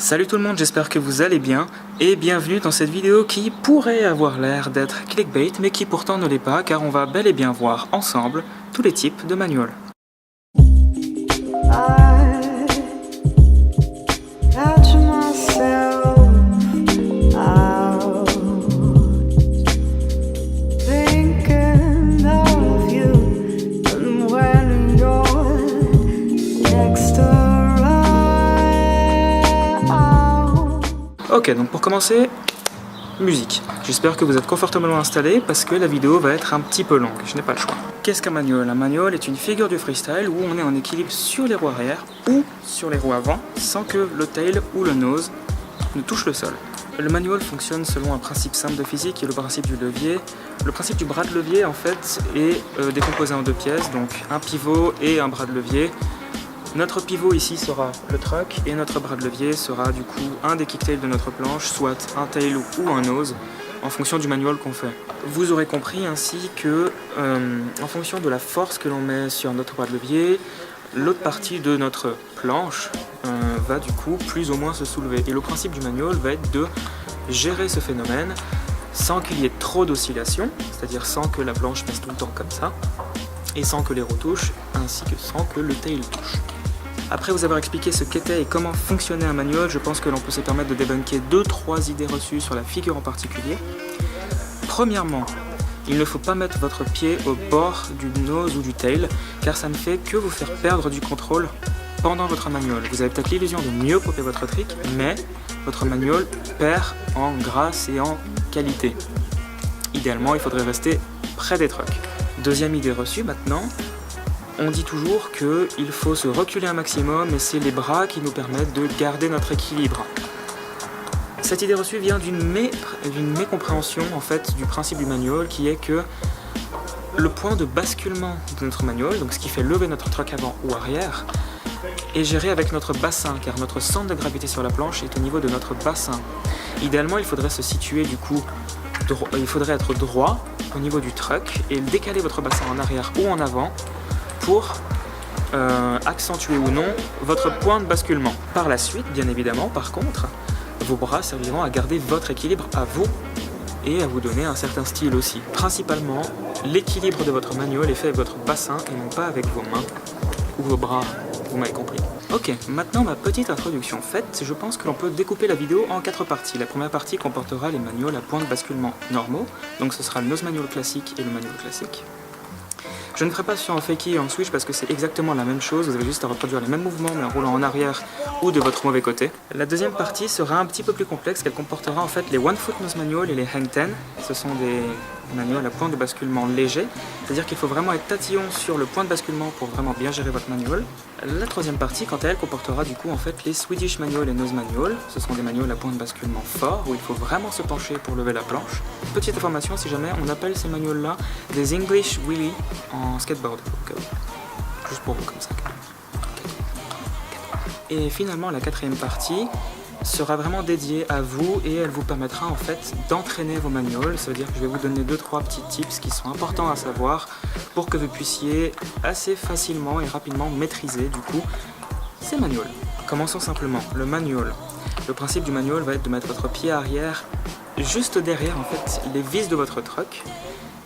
Salut tout le monde, j'espère que vous allez bien et bienvenue dans cette vidéo qui pourrait avoir l'air d'être clickbait mais qui pourtant ne l'est pas car on va bel et bien voir ensemble tous les types de manuels. Ok, donc pour commencer, musique. J'espère que vous êtes confortablement installés parce que la vidéo va être un petit peu longue, je n'ai pas le choix. Qu'est-ce qu'un manual? Un manual est une figure du freestyle où on est en équilibre sur les roues arrière ou sur les roues avant sans que le tail ou le nose ne touche le sol. Le manual fonctionne selon un principe simple de physique qui est le principe du levier. Le principe du bras de levier en fait est décomposé en deux pièces, donc un pivot et un bras de levier. Notre pivot ici sera le truck et notre bras de levier sera du coup un des kicktails de notre planche, soit un tail ou un nose, en fonction du manual qu'on fait. Vous aurez compris ainsi que, en fonction de la force que l'on met sur notre bras de levier, l'autre partie de notre planche va du coup plus ou moins se soulever. Et le principe du manual va être de gérer ce phénomène sans qu'il y ait trop d'oscillations, c'est-à-dire sans que la planche passe tout le temps comme ça, et sans que les roues touchent, ainsi que sans que le tail touche. Après vous avoir expliqué ce qu'était et comment fonctionnait un manual, je pense que l'on peut se permettre de débunker 2-3 idées reçues sur la figure en particulier. Premièrement, il ne faut pas mettre votre pied au bord du nose ou du tail, car ça ne fait que vous faire perdre du contrôle pendant votre manual. Vous avez peut-être l'illusion de mieux popper votre trick, mais votre manual perd en grâce et en qualité. Idéalement, il faudrait rester près des trucks. Deuxième idée reçue maintenant, on dit toujours qu'il faut se reculer un maximum et c'est les bras qui nous permettent de garder notre équilibre. Cette idée reçue vient d'une mécompréhension en fait du principe du manual qui est que le point de basculement de notre manual, donc ce qui fait lever notre truck avant ou arrière, est géré avec notre bassin car notre centre de gravité sur la planche est au niveau de notre bassin. Idéalement, il faudrait se situer du coup, il faudrait être droit au niveau du truck et décaler votre bassin en arrière ou en avant pour accentuer ou non votre point de basculement. Par la suite, bien évidemment, par contre, vos bras serviront à garder votre équilibre à vous et à vous donner un certain style aussi. Principalement, l'équilibre de votre manual est fait avec votre bassin et non pas avec vos mains ou vos bras, vous m'avez compris. Ok, maintenant ma petite introduction faite, je pense que l'on peut découper la vidéo en 4 parties. La première partie comportera les manuals à point de basculement normaux, donc ce sera le nose manual classique et le manual classique. Je ne ferai pas sur un fakie et en switch parce que c'est exactement la même chose, vous avez juste à reproduire les mêmes mouvements mais en roulant en arrière ou de votre mauvais côté. La deuxième partie sera un petit peu plus complexe, qu'elle comportera en fait les one foot nose manual et les hang ten. Ce sont des manuels à point de basculement léger, c'est-à-dire qu'il faut vraiment être tatillon sur le point de basculement pour vraiment bien gérer votre manual. La troisième partie, quant à elle, comportera du coup en fait les Swedish manual et nose manual. Ce sont des manuals à point de basculement fort où il faut vraiment se pencher pour lever la planche. Petite information, si jamais on appelle ces manuals là des English wheelie en skateboard, juste pour vous comme ça. Et finalement la quatrième partie sera vraiment dédiée à vous et elle vous permettra en fait d'entraîner vos manuals. Ça veut dire que je vais vous donner 2-3 petits tips qui sont importants à savoir pour que vous puissiez assez facilement et rapidement maîtriser du coup ces manuals. Commençons simplement. Le manual. Le principe du manual va être de mettre votre pied arrière juste derrière en fait les vis de votre truck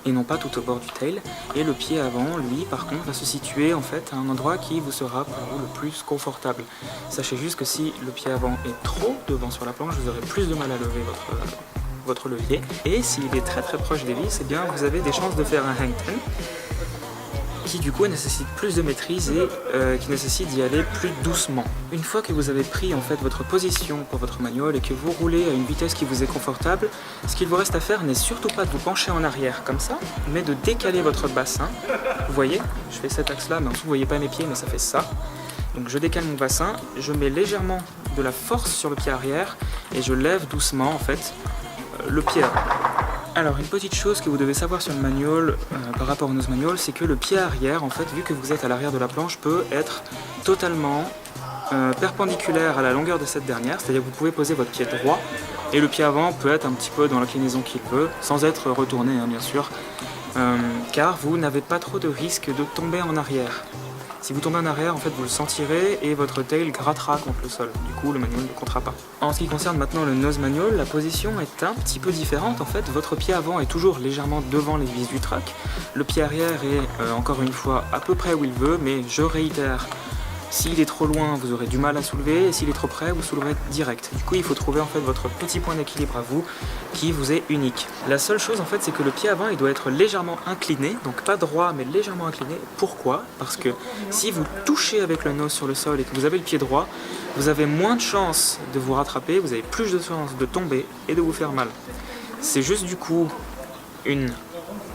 et non pas tout au bord du tail. Et le pied avant, lui, par contre, va se situer en fait à un endroit qui vous sera pour vous le plus confortable. Sachez juste que si le pied avant est trop devant sur la planche, vous aurez plus de mal à lever votre levier. Et s'il est très très proche des vis, eh bien vous avez des chances de faire un hang ten qui du coup nécessite plus de maîtrise et qui nécessite d'y aller plus doucement. Une fois que vous avez pris en fait votre position pour votre manual et que vous roulez à une vitesse qui vous est confortable, ce qu'il vous reste à faire n'est surtout pas de vous pencher en arrière comme ça, mais de décaler votre bassin. Vous voyez, je fais cet axe là, mais en dessous vous voyez pas mes pieds, mais ça fait ça. Donc je décale mon bassin, je mets légèrement de la force sur le pied arrière et je lève doucement en fait le pied avant. Alors une petite chose que vous devez savoir sur le manual par rapport au nose manual, c'est que le pied arrière, en fait, vu que vous êtes à l'arrière de la planche, peut être totalement perpendiculaire à la longueur de cette dernière, c'est-à-dire que vous pouvez poser votre pied droit et le pied avant peut être un petit peu dans l'inclinaison qu'il veut, sans être retourné hein, bien sûr, car vous n'avez pas trop de risque de tomber en arrière. Si vous tombez en arrière, en fait, vous le sentirez et votre tail grattera contre le sol. Du coup, le manual ne comptera pas. En ce qui concerne maintenant le nose manual, la position est un petit peu différente. En fait, votre pied avant est toujours légèrement devant les vis du truck. Le pied arrière est encore une fois à peu près où il veut, mais je réitère. S'il est trop loin, vous aurez du mal à soulever, et s'il est trop près, vous souleverez direct. Du coup, il faut trouver en fait votre petit point d'équilibre à vous, qui vous est unique. La seule chose en fait, c'est que le pied avant, il doit être légèrement incliné, donc pas droit, mais légèrement incliné. Pourquoi? Parce que si vous touchez avec le nose sur le sol et que vous avez le pied droit, vous avez moins de chances de vous rattraper, vous avez plus de chances de tomber et de vous faire mal. C'est juste du coup une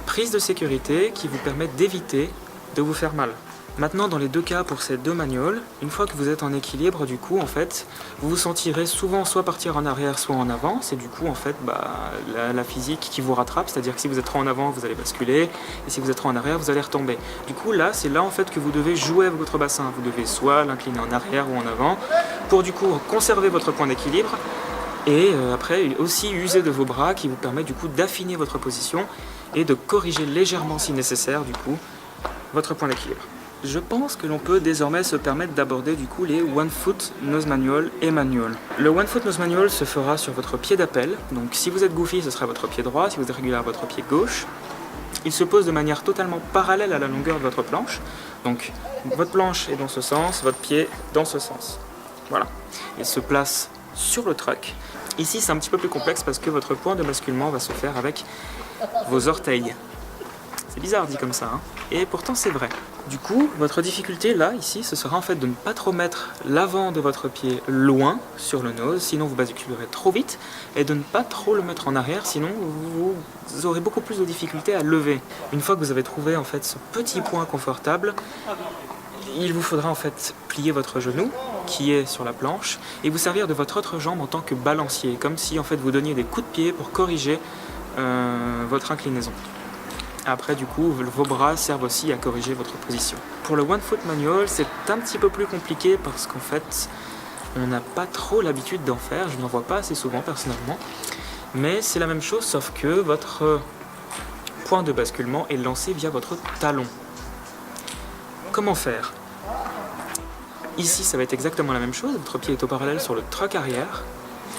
prise de sécurité qui vous permet d'éviter de vous faire mal. Maintenant, dans les deux cas pour ces deux manuals, une fois que vous êtes en équilibre, du coup, en fait, vous vous sentirez souvent soit partir en arrière, soit en avant. C'est du coup, en fait, la physique qui vous rattrape. C'est-à-dire que si vous êtes trop en avant, vous allez basculer. Et si vous êtes trop en arrière, vous allez retomber. Du coup, là, c'est là, en fait, que vous devez jouer avec votre bassin. Vous devez soit l'incliner en arrière ou en avant pour, du coup, conserver votre point d'équilibre. Et après, aussi user de vos bras qui vous permet, du coup, d'affiner votre position et de corriger légèrement, si nécessaire, du coup, votre point d'équilibre. Je pense que l'on peut désormais se permettre d'aborder du coup les One Foot Nose Manual et Manual. Le One Foot Nose Manual se fera sur votre pied d'appel, donc si vous êtes goofy ce sera votre pied droit, si vous êtes régulier votre pied gauche. Il se pose de manière totalement parallèle à la longueur de votre planche, donc votre planche est dans ce sens, votre pied dans ce sens. Voilà, il se place sur le truck. Ici c'est un petit peu plus complexe parce que votre point de basculement va se faire avec vos orteils. C'est bizarre dit comme ça, hein, et pourtant c'est vrai. Du coup, votre difficulté là, ici, ce sera en fait de ne pas trop mettre l'avant de votre pied loin sur le nose, sinon vous basculerez trop vite, et de ne pas trop le mettre en arrière, sinon vous aurez beaucoup plus de difficultés à lever. Une fois que vous avez trouvé en fait ce petit point confortable, il vous faudra en fait plier votre genou, qui est sur la planche, et vous servir de votre autre jambe en tant que balancier, comme si en fait vous donniez des coups de pied pour corriger votre inclinaison. Après, du coup, vos bras servent aussi à corriger votre position. Pour le One Foot Manual, c'est un petit peu plus compliqué parce qu'en fait, on n'a pas trop l'habitude d'en faire. Je n'en vois pas assez souvent personnellement. Mais c'est la même chose, sauf que votre point de basculement est lancé via votre talon. Comment faire? Ici, ça va être exactement la même chose. Votre pied est au parallèle sur le truck arrière.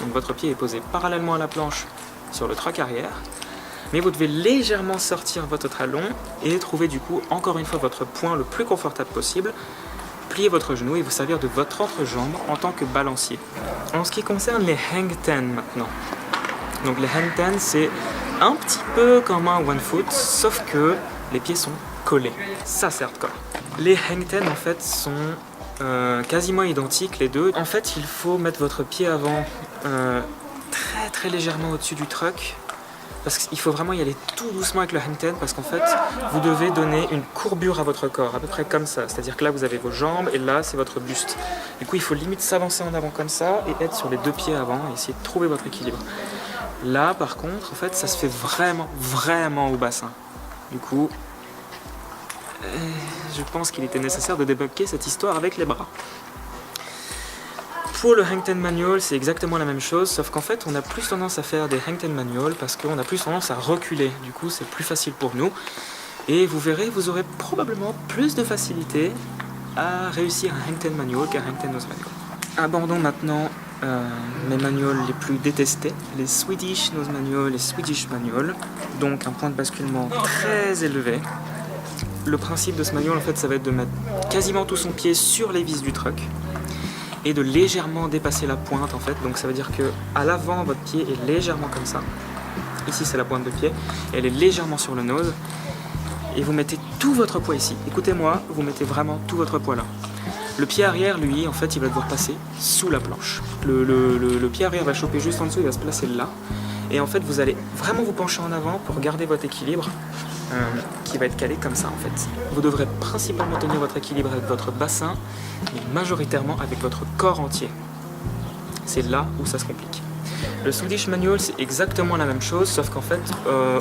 Donc votre pied est posé parallèlement à la planche sur le truck arrière. Mais vous devez légèrement sortir votre talon et trouver du coup encore une fois votre point le plus confortable possible, plier votre genou et vous servir de votre autre jambe en tant que balancier. En ce qui concerne les hang ten maintenant, donc les hang ten c'est un petit peu comme un one foot sauf que les pieds sont collés, ça c'est hardcore. Les hang ten en fait sont quasiment identiques les deux. En fait il faut mettre votre pied avant très légèrement au-dessus du truck. Parce qu'il faut vraiment y aller tout doucement avec le hang ten parce qu'en fait, vous devez donner une courbure à votre corps, à peu près comme ça. C'est-à-dire que là, vous avez vos jambes et là, c'est votre buste. Du coup, il faut limite s'avancer en avant comme ça et être sur les deux pieds avant et essayer de trouver votre équilibre. Là, par contre, en fait, ça se fait vraiment au bassin. Du coup, je pense qu'il était nécessaire de débunker cette histoire avec les bras. Pour le hang ten manual, c'est exactement la même chose, sauf qu'en fait, on a plus tendance à faire des hang ten manual parce qu'on a plus tendance à reculer. Du coup, c'est plus facile pour nous. Et vous verrez, vous aurez probablement plus de facilité à réussir un hang ten manual qu'un hang ten nose manual. Abordons maintenant mes manuals les plus détestés, les Swedish nose manual et Swedish manual. Donc un point de basculement très élevé. Le principe de ce manual, en fait, ça va être de mettre quasiment tout son pied sur les vis du truck et de légèrement dépasser la pointe en fait. Donc ça veut dire que à l'avant votre pied est légèrement comme ça. Ici c'est la pointe de pied, elle est légèrement sur le nose et vous mettez tout votre poids ici. Écoutez-moi, vous mettez vraiment tout votre poids là. Le pied arrière lui en fait il va devoir passer sous la planche. Le pied arrière va choper juste en dessous, il va se placer là. Et en fait vous allez vraiment vous pencher en avant pour garder votre équilibre qui va être calé comme ça en fait. Vous devrez principalement tenir votre équilibre avec votre bassin, mais majoritairement avec votre corps entier. C'est là où ça se complique. Le Swedish Manual c'est exactement la même chose, sauf qu'en fait,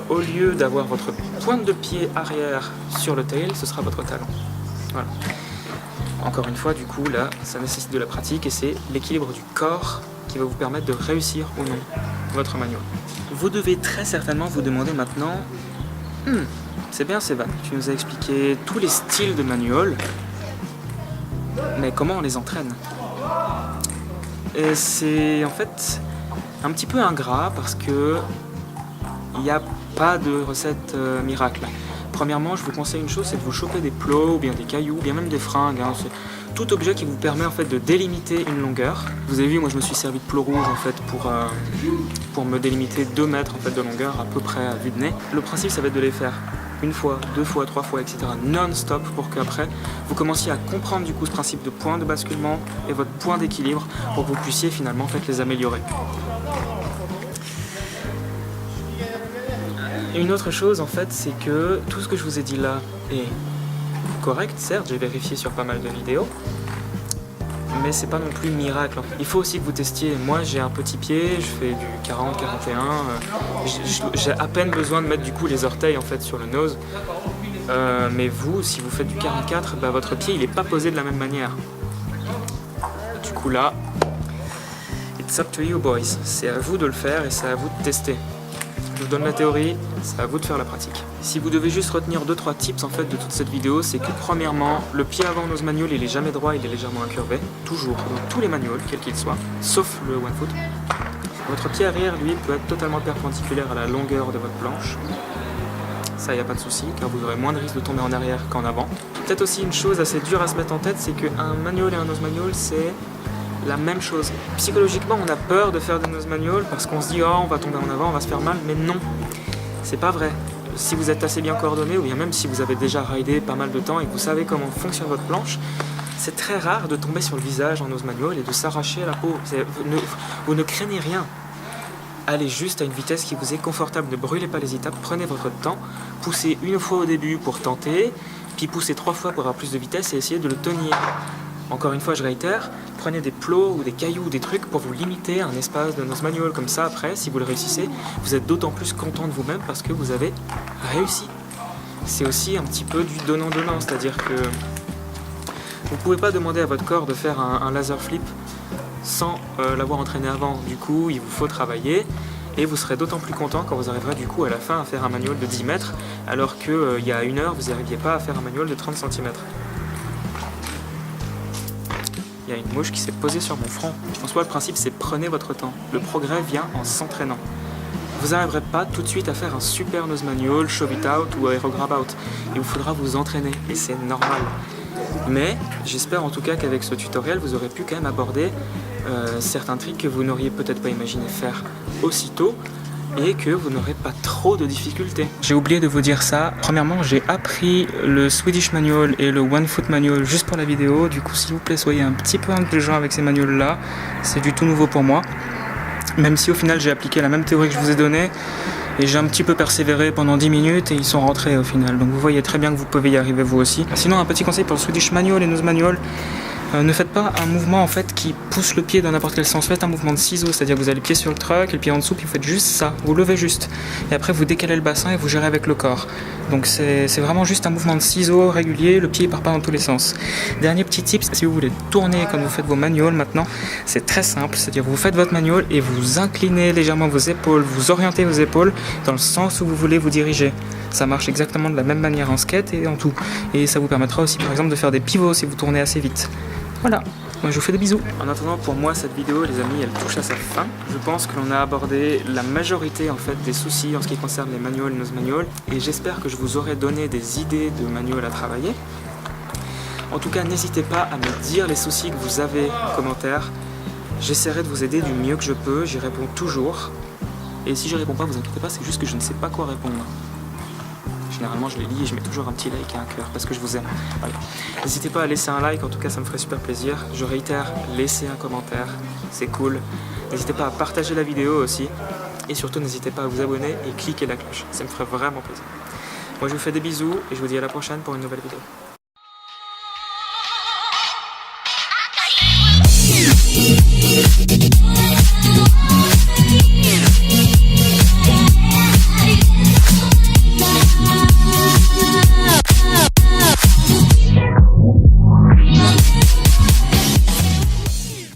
au lieu d'avoir votre pointe de pied arrière sur le tail, ce sera votre talon. Voilà. Encore une fois, du coup, là, ça nécessite de la pratique et c'est l'équilibre du corps qui va vous permettre de réussir ou non votre manual. Vous devez très certainement vous demander maintenant c'est bien Sévan, tu nous as expliqué tous les styles de manual, Mais comment on les entraîne? Et c'est en fait un petit peu ingrat parce que il n'y a pas de recette miracle. Premièrement, je vous conseille une chose, c'est de vous choper des plots, ou bien des cailloux, ou bien même des fringues. Hein. C'est tout objet qui vous permet en fait de délimiter une longueur. Vous avez vu, moi je me suis servi de plots rouges en fait pour me délimiter 2 mètres en fait de longueur à peu près à vue de nez. Le principe, ça va être de les faire 1 fois, 2 fois, 3 fois, etc. non-stop pour qu'après vous commenciez à comprendre du coup ce principe de point de basculement et votre point d'équilibre pour que vous puissiez finalement en fait les améliorer. Une autre chose en fait, c'est que tout ce que je vous ai dit là est correct, certes, j'ai vérifié sur pas mal de vidéos, mais c'est pas non plus miracle. Il faut aussi que vous testiez. Moi j'ai un petit pied, je fais du 40, 41, j'ai à peine besoin de mettre du coup les orteils en fait sur le nose. Mais vous, si vous faites du 44, bah, votre pied il est pas posé de la même manière. Du coup là, it's up to you boys. C'est à vous de le faire et c'est à vous de tester. Je vous donne la théorie, c'est à vous de faire la pratique. Si vous devez juste retenir 2-3 tips en fait de toute cette vidéo, c'est que premièrement, le pied avant nose manual il est jamais droit, il est légèrement incurvé, toujours, dans tous les manuals, quels qu'ils soient, sauf le one foot. Votre pied arrière, lui, peut être totalement perpendiculaire à la longueur de votre planche. Ça, il n'y a pas de souci, car vous aurez moins de risque de tomber en arrière qu'en avant. Peut-être aussi une chose assez dure à se mettre en tête, c'est qu'un manual et un nose manual, c'est la même chose. Psychologiquement, on a peur de faire des nose manual parce qu'on se dit « Oh, on va tomber en avant, on va se faire mal », mais non, c'est pas vrai. Si vous êtes assez bien coordonné, ou bien même si vous avez déjà ridé pas mal de temps et que vous savez comment fonctionne votre planche, c'est très rare de tomber sur le visage en nose manual et de s'arracher la peau. Vous ne craignez rien. Allez juste à une vitesse qui vous est confortable, ne brûlez pas les étapes, prenez votre temps, poussez 1 fois au début pour tenter, puis poussez 3 fois pour avoir plus de vitesse et essayez de le tenir. Encore une fois, je réitère, prenez des plots ou des cailloux ou des trucs pour vous limiter un espace de nose manual. Comme ça, après, si vous le réussissez, vous êtes d'autant plus content de vous-même parce que vous avez réussi. C'est aussi un petit peu du donnant-donnant, c'est-à-dire que vous ne pouvez pas demander à votre corps de faire un laser flip sans l'avoir entraîné avant. Du coup, il vous faut travailler et vous serez d'autant plus content quand vous arriverez du coup à la fin à faire un manual de 10 mètres alors qu'il y a 1 heure, vous n'arriviez pas à faire un manual de 30 cm. Il y a une mouche qui s'est posée sur mon front. En soi, le principe, c'est prenez votre temps. Le progrès vient en s'entraînant. Vous n'arriverez pas tout de suite à faire un super nose manual, shove it out ou aero grab out. Il vous faudra vous entraîner et c'est normal. Mais j'espère en tout cas qu'avec ce tutoriel, vous aurez pu quand même aborder certains tricks que vous n'auriez peut-être pas imaginé faire aussitôt et que vous n'aurez pas trop de difficultés. J'ai oublié de vous dire ça. Premièrement, j'ai appris le Swedish Manual et le One Foot Manual juste pour la vidéo. Du coup, s'il vous plaît, soyez un petit peu indulgents avec ces manuals-là. C'est du tout nouveau pour moi. Même si au final, j'ai appliqué la même théorie que je vous ai donnée et j'ai un petit peu persévéré pendant 10 minutes et ils sont rentrés au final. Donc vous voyez très bien que vous pouvez y arriver vous aussi. Sinon, un petit conseil pour le Swedish Manual et Nose Manual. Ne faites pas un mouvement en fait qui pousse le pied dans n'importe quel sens. Faites un mouvement de ciseaux, c'est-à-dire que vous avez le pied sur le truck et le pied en dessous, puis vous faites juste ça, vous levez juste. Et après vous décalez le bassin et vous gérez avec le corps. Donc c'est vraiment juste un mouvement de ciseaux régulier, le pied ne part pas dans tous les sens. Dernier petit tip, si vous voulez tourner quand vous faites vos manuals maintenant, c'est très simple, c'est-à-dire vous faites votre manual et vous inclinez légèrement vos épaules, vous orientez vos épaules dans le sens où vous voulez vous diriger. Ça marche exactement de la même manière en skate et en tout. Et ça vous permettra aussi par exemple de faire des pivots si vous tournez assez vite. Voilà, moi je vous fais des bisous. En attendant, pour moi cette vidéo les amis elle touche à sa fin. Je pense que l'on a abordé la majorité en fait des soucis en ce qui concerne les manuals, nose manuals, et j'espère que je vous aurai donné des idées de manuals à travailler. En tout cas, n'hésitez pas à me dire les soucis que vous avez en commentaire. J'essaierai de vous aider du mieux que je peux, j'y réponds toujours. Et si je réponds pas, vous inquiétez pas, c'est juste que je ne sais pas quoi répondre. Généralement je les lis et je mets toujours un petit like et un cœur parce que je vous aime. Voilà. N'hésitez pas à laisser un like, en tout cas ça me ferait super plaisir. Je réitère, laissez un commentaire, c'est cool. N'hésitez pas à partager la vidéo aussi. Et surtout n'hésitez pas à vous abonner et cliquer la cloche, ça me ferait vraiment plaisir. Moi je vous fais des bisous et je vous dis à la prochaine pour une nouvelle vidéo.